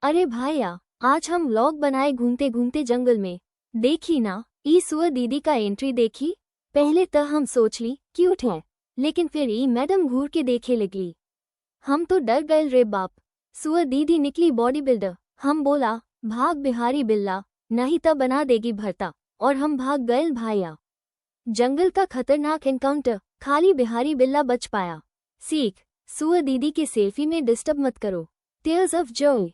अरे भाईया, आज हम व्लॉग बनाए घूमते घूमते जंगल में। देखी ना, ई सुअर दीदी का एंट्री देखी। पहले तो हम सोच ली क्यूट है, लेकिन फिर ई मैडम घूर के देखे लगी। हम तो डर गए रे बाप। सुअर दीदी निकली बॉडी बिल्डर। हम बोला भाग बिहारी बिल्ला, नहीं तो बना देगी भरता। और हम भाग गए भाईया। जंगल का खतरनाक एनकाउंटर, खाली बिहारी बिल्ला बच पाया। सीख, सुअर दीदी के सेल्फी में डिस्टर्ब मत करो। Tears of Joy.